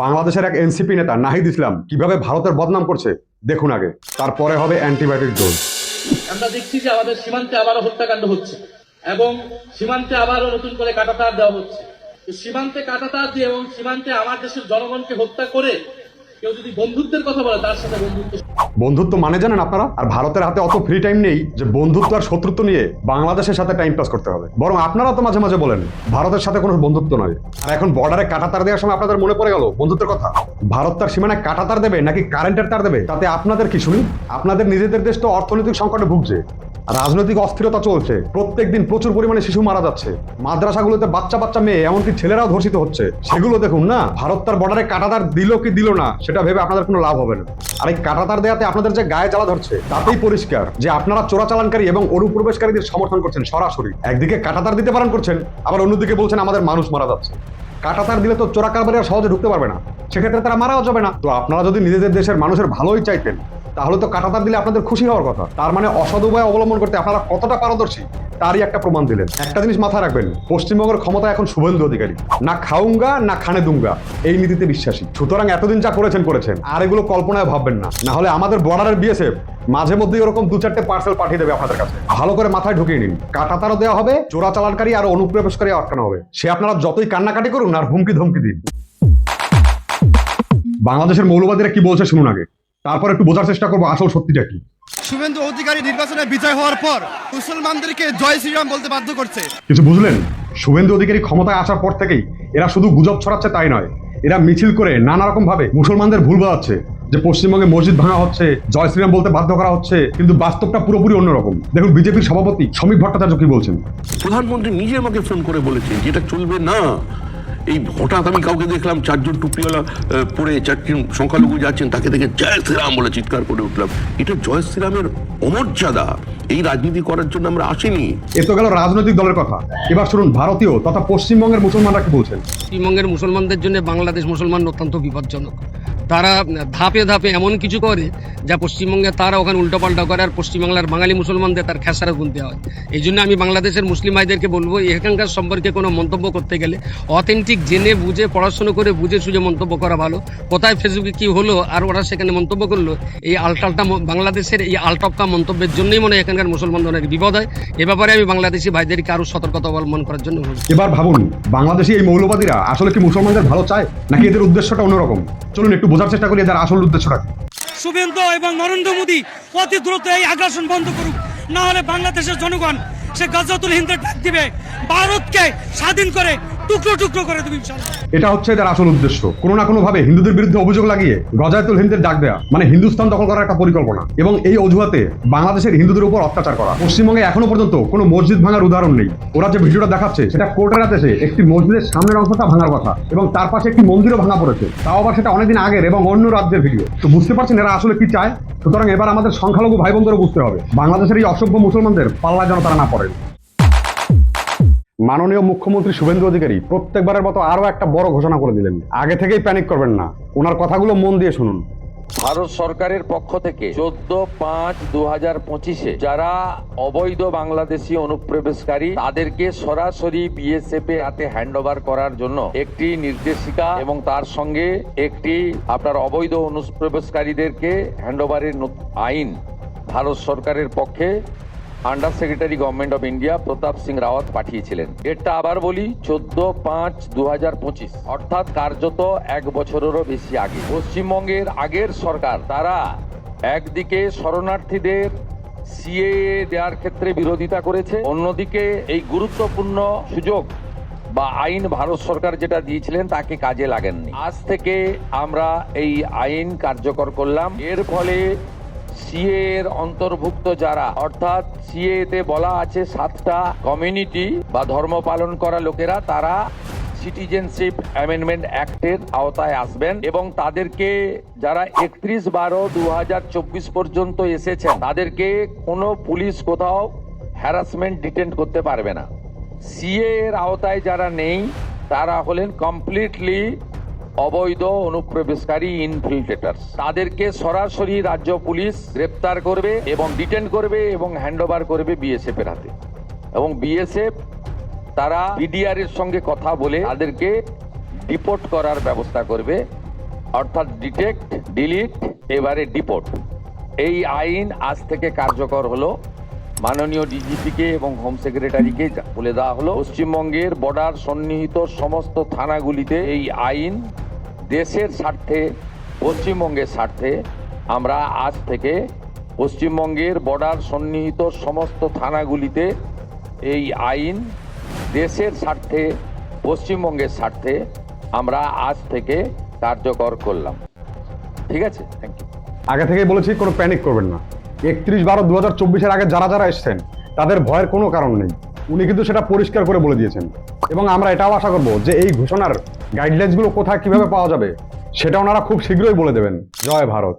বাংলাদেশের এক এনসিপি নেতা নাহিদ ইসলাম কিভাবে ভারতের বদনাম করছে দেখুন আগে, তারপরে হবে অ্যান্টিবায়োটিক ডোজ। আমরা দেখছি যে আমাদের সীমান্তে আবারও হত্যাকাণ্ড হচ্ছে এবং সীমান্তে আবারও নতুন করে কাঁটাতার দেওয়া হচ্ছে। সীমান্তে কাঁটাতার দিয়ে এবং সীমান্তে আমার দেশের জনগণকে হত্যা করে কেউ যদি বন্ধুত্বের কথা বলে তার সাথে বন্ধুত্ব মানে জানেন আপনারা? আর ভারতের হাতে অত ফ্রি টাইম নেই যে বন্ধুত্ব আর শত্রুত্ব নিয়ে বাংলাদেশের সাথে টাইম পাস করতে হবে। বরং আপনারা তো মাঝে মাঝে বলেন ভারতের সাথে কোনো বন্ধুত্ব নয়। আর এখন বর্ডারে কাঁটাতার দেওয়ার সময় আপনাদের মনে পড়ে গেল বন্ধুত্বের কথা। ভারত তার সীমানায় কাঁটাতার দেবে নাকি কারেন্টের তার দেবে তাতে আপনাদের কি শুনি? আপনাদের নিজেদের দেশ তো অর্থনৈতিক সংকটে ভুগছে, রাজনৈতিক অস্থিরতা চলছে, প্রত্যেকদিন প্রচুর পরিমাণে শিশু মারা যাচ্ছে, মাদ্রাসাগুলোতে বাচ্চা বাচ্চা মেয়ে এমনকি ছেলেরাও ধর্ষিত হচ্ছে। সেগুলো দেখুন না। ভারত তার বর্ডারে কাঁটাতার দিল কি দিল না সেটা ভেবে আপনাদের কোনো লাভ হবে না। আর এই কাঁটাতার দেওয়াতে আপনাদের যে গায়ে জ্বালা ধরছে তাতেই পরিষ্কার যে আপনারা চোরাচালানকারী এবং অনুপ্রবেশকারীদের সমর্থন করছেন সরাসরি। একদিকে কাঁটাতার দিতে পারেন করছেন, আবার অন্যদিকে বলছেন আমাদের মানুষ মারা যাচ্ছে। কাঁটাতার দিলে তো চোরা কারবারিরা সহজে ঢুকতে পারবে না, সেক্ষেত্রে তারা মারাও যাবে না। তো আপনারা যদি নিজেদের দেশের মানুষের ভালোই চাইতেন তাহলে তো কাঁটাতার দিলে আপনাদের খুশি হওয়ার কথা। তার মানে অসৎ উপায় অবলম্বন করতে আপনারা কতটা পারদর্শী তারই একটা প্রমাণ দিলেন। একটা জিনিস মাথায় রাখবেন, পশ্চিমবঙ্গের ক্ষমতা এখন শুভেন্দু অধিকারী। না খাউঙ্গা না খানে দুঙ্গা এই নীতিতে বিশ্বাসী। সুতরাং এতদিন যা করেছেন আর এগুলো কল্পনায় ভাববেন না। না হলে আমাদের বর্ডারের বিএসএফ মাঝে মধ্যে এরকম 2-4টে পার্সেল পাঠিয়ে দেবে আপনাদের কাছে। ভালো করে মাথায় ঢুকিয়ে নিন, কাঁটাতারও দেওয়া হবে, চোরাচালানকারী আর অনুপ্রবেশকারী আটকানো হবে। সে আপনারা যতই কান্নাকাটি করুন আর হুমকি ধমকি দিন। বাংলাদেশের মৌলবাদীরা কি বলছে শুনুন আগে, তারপর একটু বোঝার চেষ্টা করবো আসল সত্যিটা কি। শুভেন্দু অধিকারী নির্বাচনে বিজয় হওয়ার পর মুসলমানদেরকে জয় শ্রীরাম বলতে বাধ্য করছে। কিছু বুঝলেন? শুভেন্দু অধিকারী ক্ষমতায় আসার পর থেকেই এরা শুধু গুজব ছড়াচ্ছে তাই নয়, এরা মিছিল করে নানা রকম ভাবে মুসলমানদের ভুল বোঝাচ্ছে যে পশ্চিমবঙ্গে মসজিদ ভাঙা হচ্ছে, জয় শ্রীরাম বলতে বাধ্য করা হচ্ছে, কিন্তু বাস্তবটা পুরোপুরি অন্যরকম। দেখুন বিজেপির সভাপতি শ্রমিক ভট্টাচার্য কি বলছেন। প্রধানমন্ত্রী নিজে আমাকে ফোন করে বলেছেন যে এটা চলবে না। এই হঠাৎ আমি কাউকে দেখলাম 4জন টুপিওয়ালা পরে 4জন সংখ্যালঘু যাচ্ছেন, তাকে দেখে জয় শ্রীরাম বলে চিৎকার করে উঠলাম। এটা জয় শ্রীরামের অমর্যাদা। এই রাজনীতি করার জন্য আমরা আসিনি। এ তো গেল রাজনৈতিক দলের কথা। এবার শুনুন ভারতীয় তথা পশ্চিমবঙ্গের মুসলমানরা কি বলছেন। পশ্চিমবঙ্গের মুসলমানদের জন্য বাংলাদেশ মুসলমান অত্যন্ত বিপজ্জনক। তারা ধাপে ধাপে এমন কিছু করে যা পশ্চিমবঙ্গে তারা ওখানে উল্টোপাল্টা করে, আর পশ্চিমবাংলার বাঙালি মুসলমানদের তার খেসারা গুনতে হয়। এই জন্য আমি বাংলাদেশের মুসলিম ভাইদেরকে বলবো এখানকার সম্পর্কে কোনো মন্তব্য করতে গেলে অথেন্টিক জেনে বুঝে পড়াশুনো করে বুঝে সুঝে মন্তব্য করা ভালো। কোথায় ফেসবুকে কি হলো আর ওরা সেখানে মন্তব্য করলো, এই আলটালটা বাংলাদেশের এই আলটপকা মন্তব্যের জন্যই মনে হয় এখানকার মুসলমানদের অনেক বিপদ হয়। এ ব্যাপারে আমি বাংলাদেশি ভাইদেরকে আরও সতর্কতা অবলম্বন করার জন্য বলবো। এবার ভাবুন বাংলাদেশি এই মৌলবাদীরা আসলে কি মুসলমানদের ভালো চায় নাকি এদের উদ্দেশ্যটা অন্যরকম। চলুন একটু বোঝার চেষ্টা করি এদের আসল উদ্দেশ্যটা কি। শুভেন্দু এবং নরেন্দ্র মোদী অতি দ্রুত এই আগ্রাসন বন্ধ করুক, না হলে বাংলাদেশের জনগণ সে গাজাতুল হিন্দের ডাক দিবে, ভারতকে স্বাধীন করে টুকরো টুকরো করে দেবে ইনশাআল্লাহ। এটা হচ্ছে এদের আসল উদ্দেশ্য, কোনো না কোনো ভাবে হিন্দুদের বিরুদ্ধে অভিযোগ লাগিয়ে গজাতুল হিন্দের ডাক দেয়া, মানে হিন্দুস্তান দখল করার একটা পরিকল্পনা, এবং এই অজুহাতে বাংলাদেশের হিন্দুদের উপর অত্যাচার করা। পশ্চিমবঙ্গে এখনো পর্যন্ত কোনো মসজিদ ভাঙার উদাহরণ নেই। ওরা যে ভিডিওটা দেখাচ্ছে সেটা কোর্টের আদেশে একটি মসজিদের সামনের অংশটা ভাঙার কথা, এবং তার পাশে একটি মন্দিরও ভাঙা পড়েছে, তাও আবার সেটা অনেকদিন আগের এবং অন্য রাজ্যের ভিডিও। তো বুঝতে পারছেন এরা আসলে কি চায়। সুতরাং এবার আমাদের সংখ্যালঘু ভাই বোনদেরও বুঝতে হবে বাংলাদেশের এই অসভ্য মুসলমানদের পাল্লায় যেন তারা না পড়ে। মাননীয় মুখ্যমন্ত্রী শুভেন্দু অধিকারী প্রত্যেকবারের মতো আরো একটা বড় ঘোষণা করে দিলেন। আগে থেকেই প্যানিক করবেন না, ওনার কথাগুলো মন দিয়ে শুনুন। ভারত সরকারের পক্ষ থেকে 14/5/2025 যারা অবৈধ বাংলাদেশি অনুপ্রবেশকারী তাদেরকে সরাসরি বিএসএফ এর হাতে হ্যান্ডওভার করার জন্য একটি নির্দেশিকা এবং তার সঙ্গে একটি আপনার অবৈধ অনুপ্রবেশকারীদেরকে হ্যান্ডওভারের আইন ভারত সরকারের পক্ষে under secretary government of India Pratap Singh Rawat পাঠিয়েছিলেন। ডেটটা আবার বলি 14/5/2025, অর্থাৎ কার্যত 1 বছরেরও বেশি আগে। পশ্চিমবঙ্গের আগের সরকার তারা একদিকে শরণার্থীদের সিএএ দেওয়ার ক্ষেত্রে বিরোধিতা করেছে, অন্যদিকে এই গুরুত্বপূর্ণ সুযোগ বা আইন ভারত সরকার যেটা দিয়েছিলেন তাকে কাজে লাগেননি। আজ থেকে আমরা এই আইন কার্যকর করলাম। এর ফলে সিএ এর অন্তর্ভুক্ত যারা, অর্থাৎ সিএ তে বলা আছে 7টা কমিউনিটি বা ধর্ম পালন করা লোকেরা, তারা সিটিজেনশিপ অ্যামেন্ডমেন্ট অ্যাক্টের আওতায় আসবেন এবং তাদেরকে যারা 31/12/2024 পর্যন্ত এসেছেন তাদেরকে কোনো পুলিশ কোথাও হ্যারাসমেন্ট ডিটেন্ট করতে পারবে না। সিএ এর আওতায় যারা নেই তারা হলেন কমপ্লিটলি অবৈধ অনুপ্রবেশকারী ইনফিল্ট্রেটার্স। তাদেরকে সরাসরি রাজ্য পুলিশ গ্রেপ্তার করবে এবং ডিটেন করবে এবং হ্যান্ডওভার করবে বিএসএফ এর হাতে, এবং বিএসএফ তারা বিডিআর এর সঙ্গে কথা বলে তাদেরকে ডিপোর্ট করার ব্যবস্থা করবে অর্থাৎ ডিটেক্ট, ডিলিট, এবারে ডিপোর্ট। এই আইন আজ থেকে কার্যকর হলো। মাননীয় ডিজিপিকে এবং হোম সেক্রেটারিকে বলে দেওয়া হলো, পশ্চিমবঙ্গের বর্ডার সন্নিহিত সমস্ত থানাগুলিতে এই আইন দেশের স্বার্থে, পশ্চিমবঙ্গের স্বার্থে আমরা আজ থেকে পশ্চিমবঙ্গের বর্ডার সন্নিহিত সমস্ত থানাগুলিতে এই আইন দেশের স্বার্থে, পশ্চিমবঙ্গের স্বার্থে আমরা আজ থেকে কার্যকর করলাম। ঠিক আছে, থ্যাংক ইউ। আগে থেকেই বলেছি কোনো প্যানিক করবেন না। 31/12/2024 আগে যারা যারা এসছেন তাদের ভয়ের কোনো কারণ নেই। উনি কিন্তু সেটা পরিষ্কার করে বলে দিয়েছেন এবং আমরা এটাও আশা করব যে এই ঘোষণার গাইডলাইন্সগুলো কোথায় কিভাবে পাওয়া যাবে সেটা ওনারা খুব শীঘ্রই বলে দেবেন। জয় ভারত।